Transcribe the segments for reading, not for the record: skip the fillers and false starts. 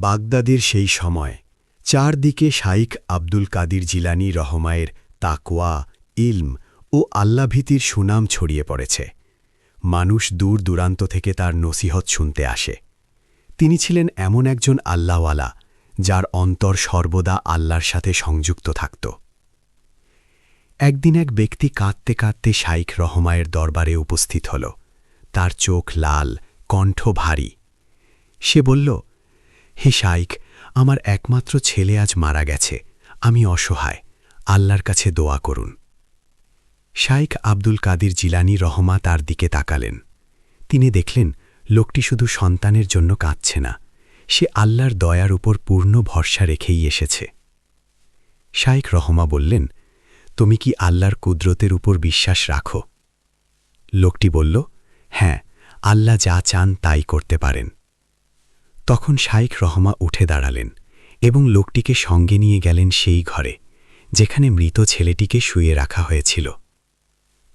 বাগদাদের সেই সময় চারদিকে শাইখ আব্দুল কাদির জিলানী রহমায়ের তাকওয়া, ইলম ও আল্লাভীতির সুনাম ছড়িয়ে পড়েছে। মানুষ দূর দূরান্ত থেকে তার নসিহত শুনতে আসে। তিনি ছিলেন এমন একজন আল্লাহওয়ালা যার অন্তর সর্বদা আল্লাহর সাথে সংযুক্ত থাকত। একদিন এক ব্যক্তি কাঁদতে কাঁদতে শাইখ রহমায়ের দরবারে উপস্থিত হল। তার চোখ লাল, কণ্ঠ ভারী। সে বলল, হে শাইখ, আমার একমাত্র ছেলে আজ মারা গেছে। আমি অসহায়, আল্লাহর কাছে দোয়া করুন। শাইখ আব্দুল কাদির জিলানী রহমা তার দিকে তাকালেন। তিনি দেখলেন লোকটি শুধু সন্তানের জন্য কাঁদছে না, সে আল্লাহর দয়ার উপর পূর্ণ ভরসা রেখেই এসেছে। শাইখ রহমা বললেন, তুমি কি আল্লাহর কুদরতের উপর বিশ্বাস রাখো? লোকটি বলল, হ্যাঁ, আল্লাহ যা চান তাই করতে পারেন। তখন শাইখ রহমা উঠে দাঁড়ালেন এবং লোকটিকে সঙ্গে নিয়ে গেলেন সেই ঘরে যেখানে মৃত ছেলেটিকে শুয়ে রাখা হয়েছিল।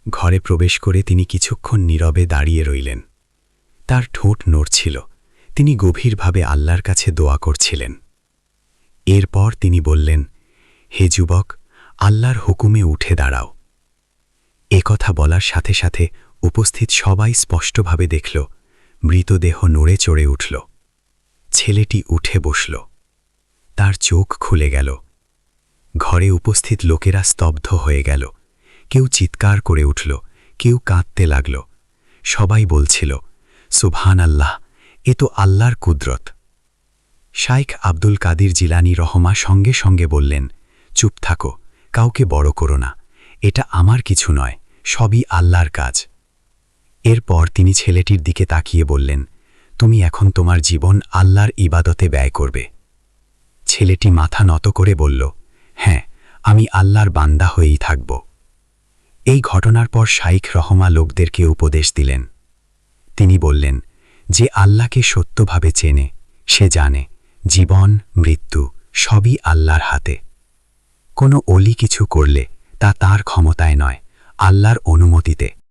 ঘরে প্রবেশ করে তিনি কিছুক্ষণ নীরবে দাঁড়িয়ে রইলেন। তার ঠোঁট নড়ছিল, তিনি গভীরভাবে আল্লাহর কাছে দোয়া করছিলেন। এরপর তিনি বললেন, হে যুবক, আল্লাহর হুকুমে উঠে দাঁড়াও। কথা বলার সাথে সাথে উপস্থিত সবাই স্পষ্টভাবে দেখল মৃতদেহ নড়ে চড়ে উঠল। ছেলেটি উঠে বসল, তার চোখ খুলে গেল। ঘরে উপস্থিত লোকেরা স্তব্ধ হয়ে গেল। কেউ চিৎকার করে উঠল, কেউ কাঁদতে লাগল। সবাই বলছিল, সুবহান আল্লাহ, এ তো আল্লাহর কুদরত। শাইখ আব্দুল কাদির জিলানী রহমা সঙ্গে সঙ্গে বললেন, চুপ থাকো, কাউকে বড় করো না, এটা আমার কিছু নয়, সবই আল্লাহর কাজ। এরপর তিনি ছেলেটির দিকে তাকিয়ে বললেন, তুমি এখন তোমার জীবন আল্লাহর ইবাদতে ব্যয় করবে। ছেলেটি মাথা নত করে বলল, হ্যাঁ, আমি আল্লাহর বান্দা হয়েই থাকব। এই ঘটনার পর শাইখ রহমা লোকদেরকে উপদেশ দিলেন। তিনি বললেন, যে আল্লাহকে সত্যভাবে চেনে সে জানে জীবন মৃত্যু সবই আল্লাহর হাতে। কোনো অলি কিছু করলে তা তার ক্ষমতায় নয়, আল্লাহর অনুমতিতে।